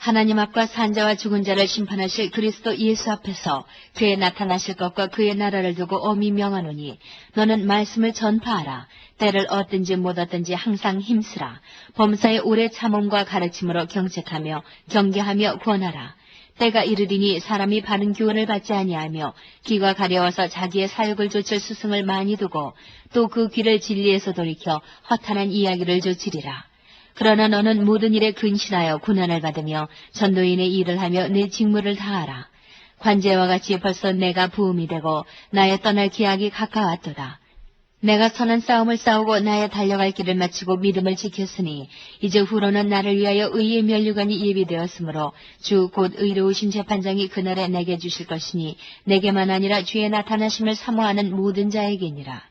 하나님 앞과 산자와 죽은 자를 심판하실 그리스도 예수 앞에서 그의 나타나실 것과 그의 나라를 두고 엄히 명하노니 너는 말씀을 전파하라. 때를 얻든지 못 얻든지 항상 힘쓰라. 범사의 오래 참음과 가르침으로 경책하며 경계하며 권하라. 때가 이르리니 사람이 바른 교훈을 받지 아니하며 귀가 가려워서 자기의 사욕을 좇을 스승을 많이 두고 또 그 귀를 진리에서 돌이켜 허탄한 이야기를 좇으리라. 그러나 너는 모든 일에 근신하여 고난을 받으며 전도인의 일을 하며 내 직무를 다하라. 관제와 같이 벌써 내가 부음이 되고 나의 떠날 기약이 가까웠도다. 내가 선한 싸움을 싸우고 나의 달려갈 길을 마치고 믿음을 지켰으니 이제 후로는 나를 위하여 의의 면류관이 예비되었으므로 주 곧 의로우신 재판장이 그날에 내게 주실 것이니 내게만 아니라 주의 나타나심을 사모하는 모든 자에게니라.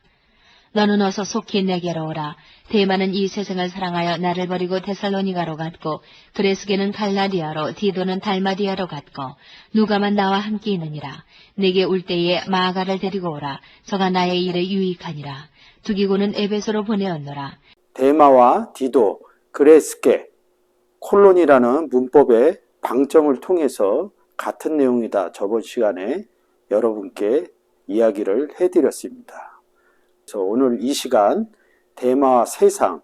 너는 어서 속히 내게로 오라. 데마는 이 세상을 사랑하여 나를 버리고 데살로니가로 갔고 그레스게는 갈라디아로 디도는 달마디아로 갔고 누가만 나와 함께 있느니라. 내게 올 때에 마아가를 데리고 오라. 저가 나의 일에 유익하니라. 두기고는 에베소로 보내었노라. 데마와 디도, 그레스게, 콜론이라는 문법의 방점을 통해서 같은 내용이다. 저번 시간에 여러분께 이야기를 해드렸습니다. 그래서 오늘 이 시간 데마와 세상,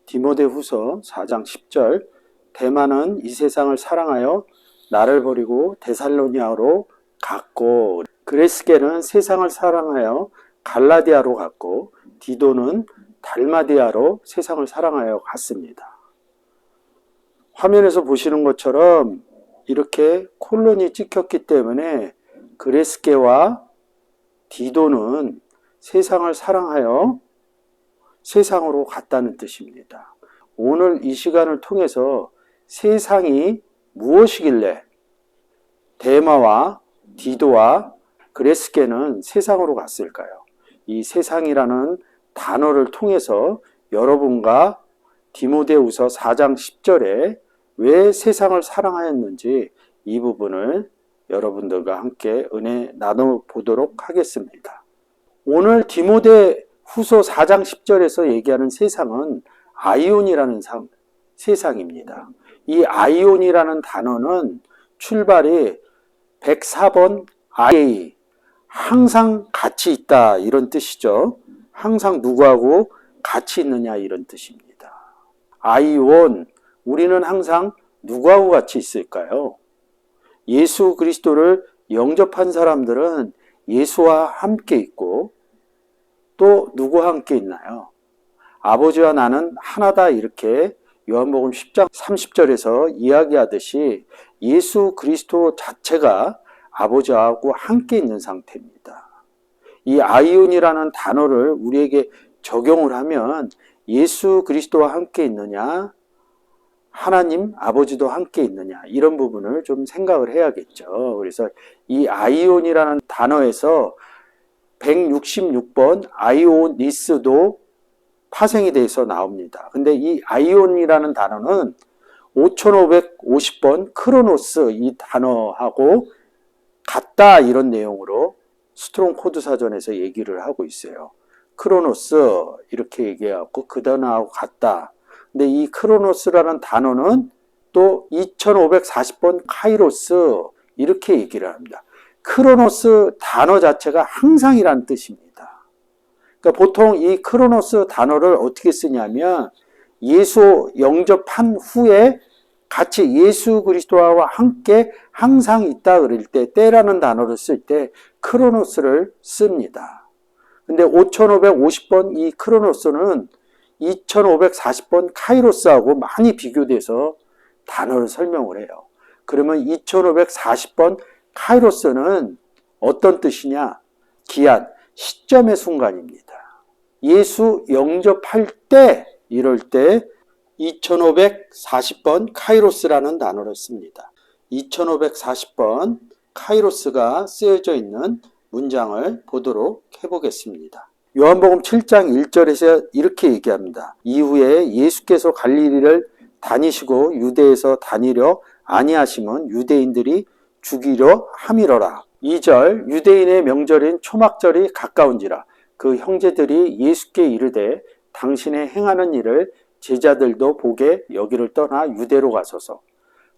디모데후서 4장 10절, 데마는 이 세상을 사랑하여 나를 버리고 데살로니아로 갔고 그레스게는 세상을 사랑하여 갈라디아로 갔고 디도는 달마디아로 세상을 사랑하여 갔습니다. 화면에서 보시는 것처럼 이렇게 콜론이 찍혔기 때문에 그레스게와 디도는 세상을 사랑하여 세상으로 갔다는 뜻입니다. 오늘 이 시간을 통해서 세상이 무엇이길래 데마와 디도와 그레스게는 세상으로 갔을까요? 이 세상이라는 단어를 통해서 여러분과 디모데후서 4장 10절에 왜 세상을 사랑하였는지 이 부분을 여러분들과 함께 은혜 나눠보도록 하겠습니다. 오늘 디모데후서 4장 10절에서 얘기하는 세상은 아이온이라는 세상입니다. 이 아이온이라는 단어는 출발이 104번 IA, 항상 같이 있다 이런 뜻이죠. 항상 누구하고 같이 있느냐 이런 뜻입니다. 아이온, 우리는 항상 누구하고 같이 있을까요? 예수 그리스도를 영접한 사람들은 예수와 함께 있고 또 누구와 함께 있나요? 아버지와 나는 하나다 이렇게 요한복음 10장 30절에서 이야기하듯이 예수 그리스도 자체가 아버지하고 함께 있는 상태입니다. 이 아이온이라는 단어를 우리에게 적용을 하면 예수 그리스도와 함께 있느냐, 하나님 아버지도 함께 있느냐 이런 부분을 좀 생각을 해야겠죠. 그래서 이 아이온이라는 단어에서 166번 아이오니스도 파생이 돼서 나옵니다. 근데 이 아이온이라는 단어는 5550번 크로노스 이 단어하고 같다 이런 내용으로 스트롱 코드 사전에서 얘기를 하고 있어요. 크로노스 이렇게 얘기해갖고 그 단어하고 같다. 근데 이 크로노스라는 단어는 또 2540번 카이로스 이렇게 얘기를 합니다. 크로노스 단어 자체가 항상이라는 뜻입니다. 그러니까 보통 이 크로노스 단어를 어떻게 쓰냐면 예수 영접한 후에 같이 예수 그리스도와 함께 항상 있다 그럴 때 때라는 단어를 쓸 때 크로노스를 씁니다. 근데 5550번 이 크로노스는 2540번 카이로스하고 많이 비교돼서 단어를 설명을 해요. 그러면 2540번 카이로스는 어떤 뜻이냐? 기한, 시점의 순간입니다. 예수 영접할 때 이럴 때 2540번 카이로스라는 단어를 씁니다. 2540번 카이로스가 쓰여져 있는 문장을 보도록 해보겠습니다. 요한복음 7장 1절에서 이렇게 얘기합니다. 이후에 예수께서 갈릴리를 다니시고 유대에서 다니려 아니하심은 유대인들이 죽이려 함이러라. 2절 유대인의 명절인 초막절이 가까운지라 그 형제들이 예수께 이르되 당신의 행하는 일을 제자들도 보게 여기를 떠나 유대로 가소서.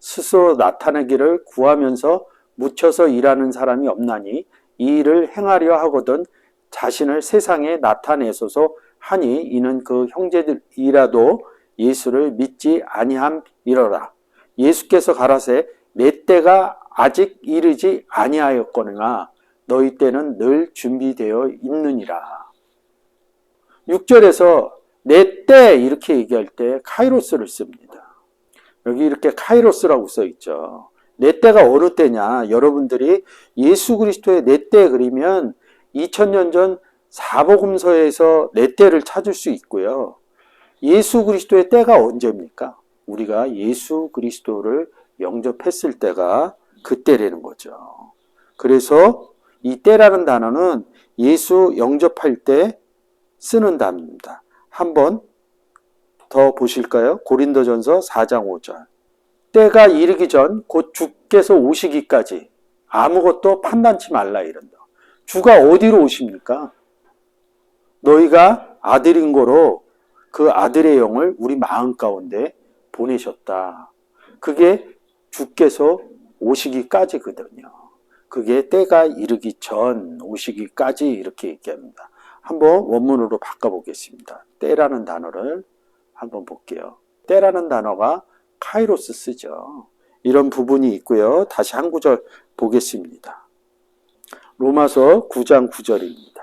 스스로 나타내기를 구하면서 묻혀서 일하는 사람이 없나니 이 일을 행하려 하거든 자신을 세상에 나타내소서 하니 이는 그 형제들이라도 예수를 믿지 아니함이러라. 예수께서 가라사대 내 때가 아직 이르지 아니하였거니와 너희 때는 늘 준비되어 있느니라. 6절에서 내 때 이렇게 얘기할 때 카이로스를 씁니다. 여기 이렇게 카이로스라고 써 있죠. 내 때가 어느 때냐? 여러분들이 예수 그리스도의 내 때 그리면 2000년 전 사복음서에서 내 때를 찾을 수 있고요. 예수 그리스도의 때가 언제입니까? 우리가 예수 그리스도를 영접했을 때가 그때라는 거죠. 그래서 이 때라는 단어는 예수 영접할 때 쓰는 단어입니다. 한번 더 보실까요? 고린도전서 4장 5절. 때가 이르기 전 곧 주께서 오시기까지 아무것도 판단치 말라 이른다. 주가 어디로 오십니까? 너희가 아들인 거로 그 아들의 영을 우리 마음 가운데 보내셨다. 그게 주께서 오시기까지거든요. 그게 때가 이르기 전 오시기까지 이렇게 얘기합니다. 한번 원문으로 바꿔보겠습니다. 때라는 단어를 한번 볼게요. 때라는 단어가 카이로스 쓰죠. 이런 부분이 있고요. 다시 한 구절 보겠습니다. 로마서 9장 9절입니다.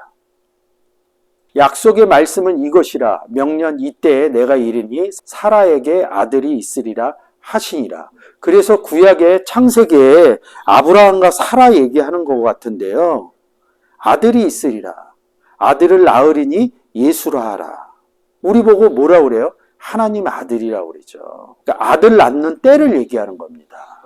약속의 말씀은 이것이라 명년 이때에 내가 이르니 사라에게 아들이 있으리라 하시니라. 그래서 구약의 창세기에 아브라함과 사라 얘기하는 것 같은데요. 아들이 있으리라. 아들을 낳으리니 예수라 하라. 우리 보고 뭐라 그래요? 하나님 아들이라고 그러죠. 그러니까 아들 낳는 때를 얘기하는 겁니다.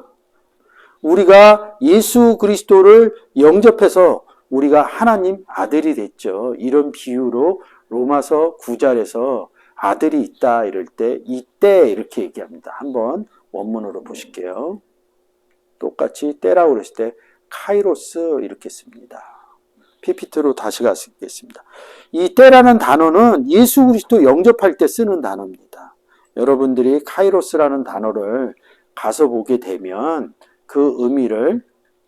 우리가 예수 그리스도를 영접해서 우리가 하나님 아들이 됐죠. 이런 비유로 로마서 9절에서 아들이 있다 이럴 때 이때 이렇게 얘기합니다. 한번 원문으로 보실게요. 똑같이 때라고 그랬을 때 카이로스 이렇게 씁니다. PPT로 다시 가겠습니다. 이 때라는 단어는 예수 그리스도 영접할 때 쓰는 단어입니다. 여러분들이 카이로스라는 단어를 가서 보게 되면 그 의미를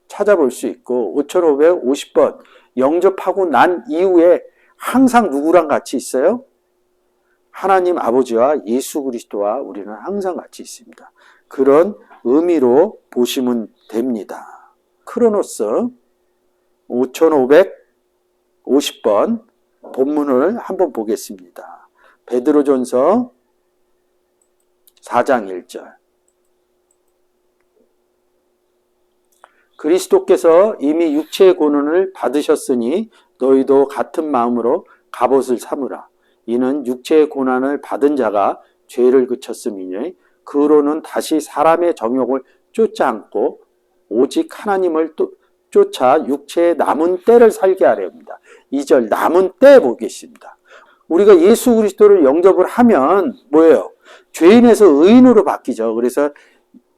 찾아볼 수 있고 5550번 영접하고 난 이후에 항상 누구랑 같이 있어요? 하나님 아버지와 예수 그리스도와 우리는 항상 같이 있습니다. 그런 의미로 보시면 됩니다. 크로노스 5550번 본문을 한번 보겠습니다. 베드로전서 4장 1절. 그리스도께서 이미 육체의 고난을 받으셨으니 너희도 같은 마음으로 갑옷을 삼으라. 이는 육체의 고난을 받은 자가 죄를 그쳤음이니 그로는 다시 사람의 정욕을 쫓지 않고 오직 하나님을 쫓아 육체의 남은 때를 살게 하려 합니다. 2절 남은 때 보겠습니다. 우리가 예수 그리스도를 영접을 하면 뭐예요? 죄인에서 의인으로 바뀌죠. 그래서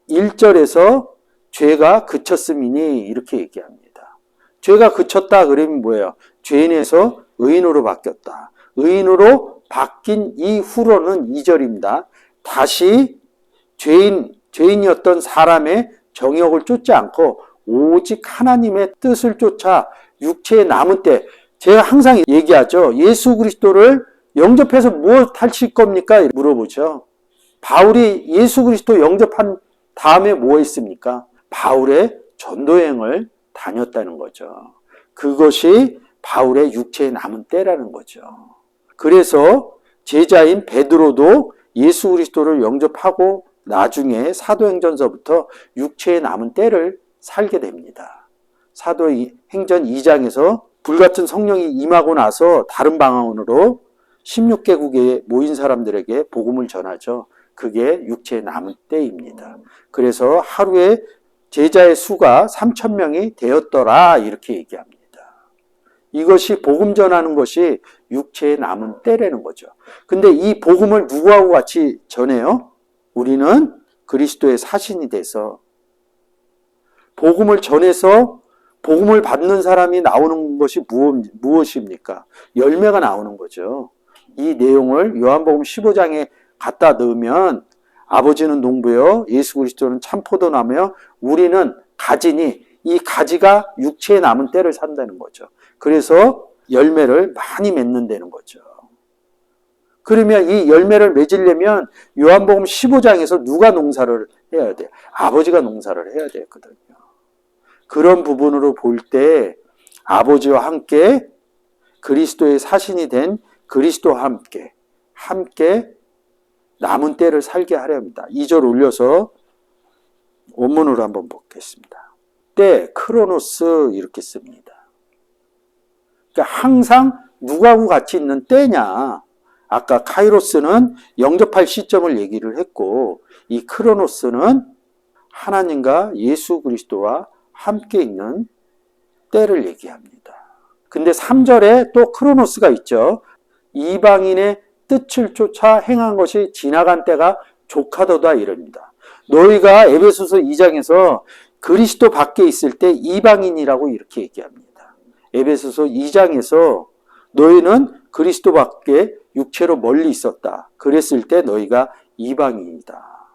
1절에서 죄가 그쳤음이니 이렇게 얘기합니다. 죄가 그쳤다 그러면 뭐예요? 죄인에서 의인으로 바뀌었다. 의인으로 바뀐 이후로는 2절입니다. 다시 죄인이었던 사람의 정욕을 쫓지 않고 오직 하나님의 뜻을 쫓아 육체의 남은 때 제가 항상 얘기하죠. 예수 그리스도를 영접해서 무엇 하실 겁니까? 물어보죠. 바울이 예수 그리스도 영접한 다음에 뭐 했습니까? 바울의 전도여행을 다녔다는 거죠. 그것이 바울의 육체의 남은 때라는 거죠. 그래서 제자인 베드로도 예수 그리스도를 영접하고 나중에 사도행전서부터 육체의 남은 때를 살게 됩니다. 사도행전 2장에서 불같은 성령이 임하고 나서 다른 방언으로 16개국에 모인 사람들에게 복음을 전하죠. 그게 육체의 남은 때입니다. 그래서 하루에 제자의 수가 3,000명이 되었더라 이렇게 얘기합니다. 이것이 복음 전하는 것이 육체의 남은 때라는 거죠. 근데 이 복음을 누구하고 같이 전해요? 우리는 그리스도의 사신이 돼서 복음을 전해서 복음을 받는 사람이 나오는 것이 무엇입니까? 열매가 나오는 거죠. 이 내용을 요한복음 15장에 갖다 넣으면 아버지는 농부요, 예수 그리스도는 참포도나무며 우리는 가지니 이 가지가 육체에 남은 때를 산다는 거죠. 그래서 열매를 많이 맺는다는 거죠. 그러면 이 열매를 맺으려면 요한복음 15장에서 누가 농사를 해야 돼? 아버지가 농사를 해야 되거든요. 그런 부분으로 볼 때 아버지와 함께 그리스도의 사신이 된 그리스도와 함께 남은 때를 살게 하려 합니다. 2절 올려서 원문으로 한번 보겠습니다. 때, 크로노스 이렇게 씁니다. 그러니까 항상 누구하고 같이 있는 때냐. 아까 카이로스는 영접할 시점을 얘기를 했고 이 크로노스는 하나님과 예수 그리스도와 함께 있는 때를 얘기합니다. 근데 3절에 또 크로노스가 있죠. 이방인의 뜻을 쫓아 행한 것이 지나간 때가 족하도다 이럽니다. 너희가 에베소서 2장에서 그리스도 밖에 있을 때 이방인이라고 이렇게 얘기합니다. 에베소서 2장에서 너희는 그리스도 밖에 육체로 멀리 있었다. 그랬을 때 너희가 이방인이다.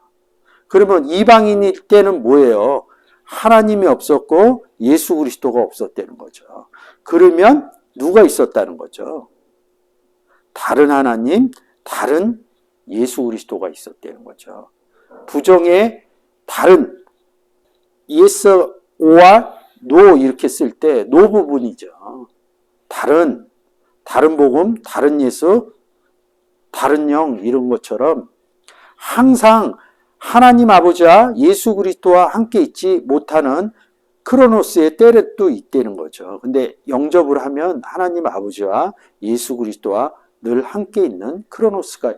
그러면 이방인일 때는 뭐예요? 하나님이 없었고 예수 그리스도가 없었다는 거죠. 그러면 누가 있었다는 거죠? 다른 하나님, 다른 예수 그리스도가 있었다는 거죠. 부정의 다른 yes or no 이렇게 쓸 때 no 부분이죠. 다른 복음, 다른 예수, 다른 영 이런 것처럼 항상 하나님 아버지와 예수 그리스도와 함께 있지 못하는 크로노스의 때도 있다는 거죠. 근데 영접을 하면 하나님 아버지와 예수 그리스도와 늘 함께 있는 크로노스가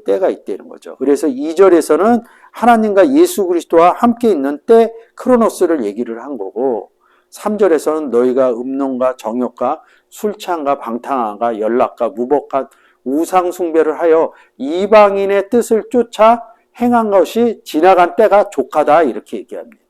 때가 있다는 거죠. 그래서 2절에서는 하나님과 예수 그리스도와 함께 있는 때 크로노스를 얘기를 한 거고 3절에서는 너희가 음란과 정욕과 술취함과 방탕함과 연락과 무법과 우상 숭배를 하여 이방인의 뜻을 쫓아 행한 것이 지나간 때가 족하다 이렇게 얘기합니다.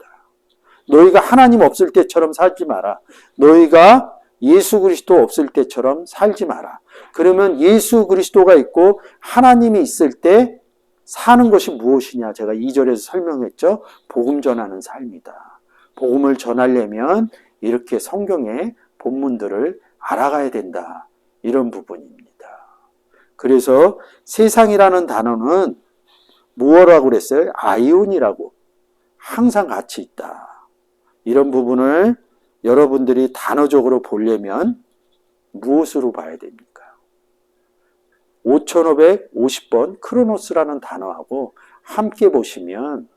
너희가 하나님 없을 때처럼 살지 마라. 너희가 예수 그리스도 없을 때처럼 살지 마라. 그러면 예수 그리스도가 있고 하나님이 있을 때 사는 것이 무엇이냐? 제가 2절에서 설명했죠. 복음 전하는 삶이다. 복음을 전하려면 이렇게 성경의 본문들을 알아가야 된다. 이런 부분입니다. 그래서 세상이라는 단어는 무엇이라고 그랬어요? 아이온이라고. 항상 같이 있다. 이런 부분을 여러분들이 단어적으로 보려면 무엇으로 봐야 됩니까? 5550번 크로노스라는 단어하고 함께 보시면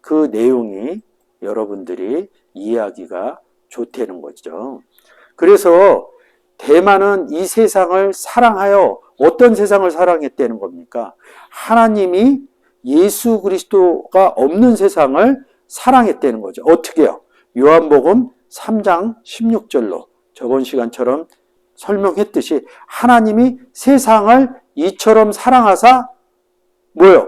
그 내용이 여러분들이 이해하기가 좋다는 거죠. 그래서 대만은 이 세상을 사랑하여 어떤 세상을 사랑했다는 겁니까? 하나님이 예수 그리스도가 없는 세상을 사랑했다는 거죠. 어떻게요? 요한복음 3장 16절로 저번 시간처럼 설명했듯이 하나님이 세상을 이처럼 사랑하사 뭐요?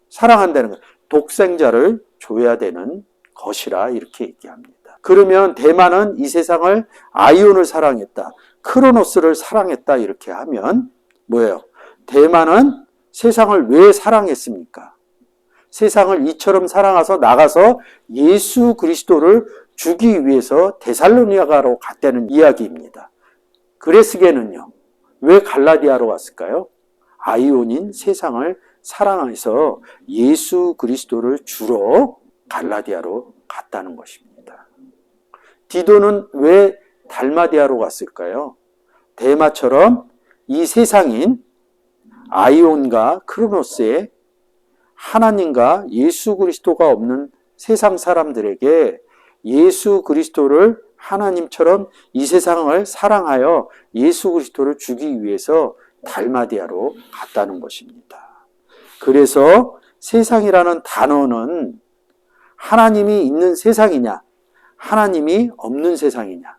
사랑한다는 거예요. 독생자를 줘야 되는 것이라 이렇게 얘기합니다. 그러면 대만은 이 세상을 아이온을 사랑했다. 크로노스를 사랑했다 이렇게 하면 뭐예요? 대만은 세상을 왜 사랑했습니까? 세상을 이처럼 사랑해서 나가서 예수 그리스도를 주기 위해서 데살로니가로 갔다는 이야기입니다. 그레스게는요. 왜 갈라디아로 왔을까요? 아이온인 세상을 사랑해서 예수 그리스도를 주러 갈라디아로 갔다는 것입니다. 디도는 왜 달마디아로 갔을까요? 데마처럼 이 세상인 아이온과 크로노스의 하나님과 예수 그리스도가 없는 세상 사람들에게 예수 그리스도를 하나님처럼 이 세상을 사랑하여 예수 그리스도를 주기 위해서 달마디아로 갔다는 것입니다. 그래서 세상이라는 단어는 하나님이 있는 세상이냐, 하나님이 없는 세상이냐,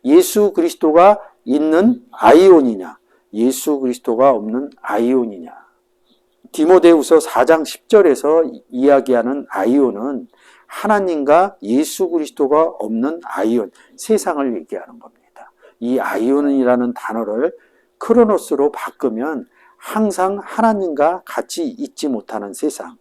예수 그리스도가 있는 아이온이냐, 예수 그리스도가 없는 아이온이냐. 디모데후서 4장 10절에서 이야기하는 아이온은 하나님과 예수 그리스도가 없는 아이온, 세상을 얘기하는 겁니다. 이 아이온이라는 단어를 크로노스로 바꾸면 항상 하나님과 같이 있지 못하는 세상,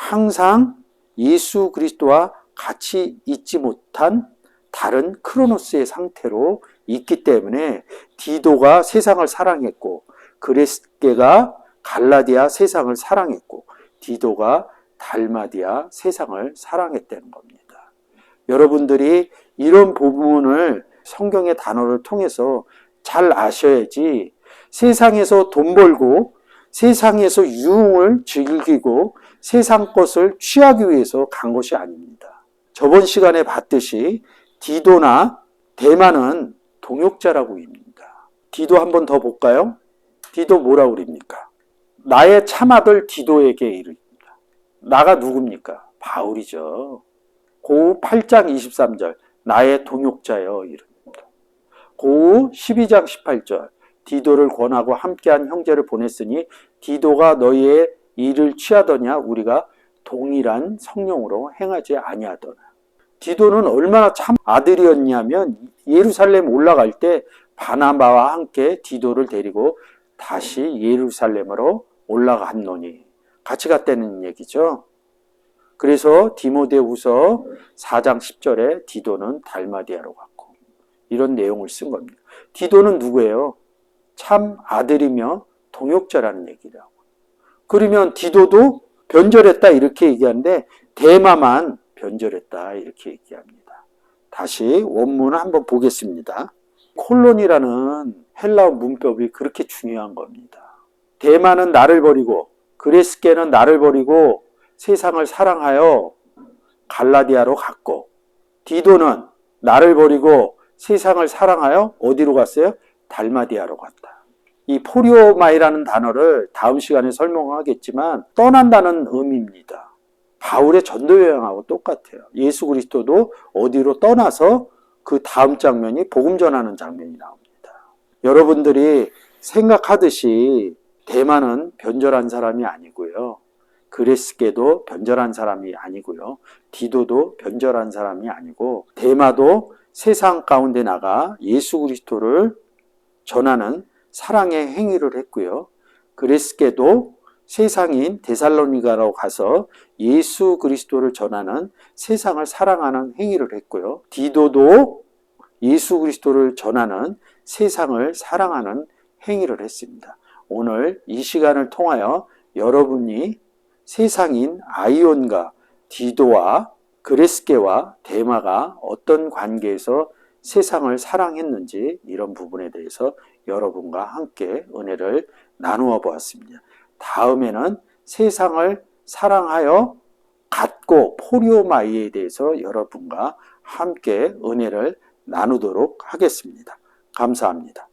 항상 예수 그리스도와 같이 있지 못한 다른 크로노스의 상태로 있기 때문에 디도가 세상을 사랑했고 그레스게가 갈라디아 세상을 사랑했고 디도가 달마디아 세상을 사랑했다는 겁니다. 여러분들이 이런 부분을 성경의 단어를 통해서 잘 아셔야지 세상에서 돈 벌고 세상에서 유흥을 즐기고 세상 것을 취하기 위해서 간 것이 아닙니다. 저번 시간에 봤듯이 디도나 대만은 동역자라고 입니다. 디도 한 번 더 볼까요? 디도 뭐라고 그럽니까? 나의 참아들 디도에게 이르입니다. 나가 누굽니까? 바울이죠. 고우 8장 23절 나의 동역자여 이릅니다. 고우 12장 18절 디도를 권하고 함께한 형제를 보냈으니 디도가 너희의 일을 취하더냐 우리가 동일한 성령으로 행하지 아니하더라. 디도는 얼마나 참 아들이었냐면 예루살렘 올라갈 때 바나바와 함께 디도를 데리고 다시 예루살렘으로 올라갔노니 같이 갔다는 얘기죠. 그래서 디모데후서 4장 10절에 디도는 달마디아로 갔고 이런 내용을 쓴 겁니다. 디도는 누구예요? 참 아들이며 동역자라는 얘기라고. 그러면 디도도 변절했다 이렇게 얘기하는데 대마만 변절했다 이렇게 얘기합니다. 다시 원문을 한번 보겠습니다. 콜론이라는 헬라어 문법이 그렇게 중요한 겁니다. 대마는 나를 버리고 그레스게는 나를 버리고 세상을 사랑하여 갈라디아로 갔고 디도는 나를 버리고 세상을 사랑하여 어디로 갔어요? 달마디아로 갔다. 이 포리오마이라는 단어를 다음 시간에 설명하겠지만 떠난다는 의미입니다. 바울의 전도 여행하고 똑같아요. 예수 그리스도도 어디로 떠나서 그 다음 장면이 복음 전하는 장면이 나옵니다. 여러분들이 생각하듯이 대만은 변절한 사람이 아니고요. 그레스게도 변절한 사람이 아니고요. 디도도 변절한 사람이 아니고 대마도 세상 가운데 나가 예수 그리스도를 전하는 사랑의 행위를 했고요. 그레스게도 세상인 데살로니가로 가서 예수 그리스도를 전하는 세상을 사랑하는 행위를 했고요. 디도도 예수 그리스도를 전하는 세상을 사랑하는 행위를 했습니다. 오늘 이 시간을 통하여 여러분이 세상인 아이온과 디도와 그레스게와 데마가 어떤 관계에서 세상을 사랑했는지 이런 부분에 대해서 여러분과 함께 은혜를 나누어 보았습니다. 다음에는 세상을 사랑하여 갖고 포리오마이에 대해서 여러분과 함께 은혜를 나누도록 하겠습니다. 감사합니다.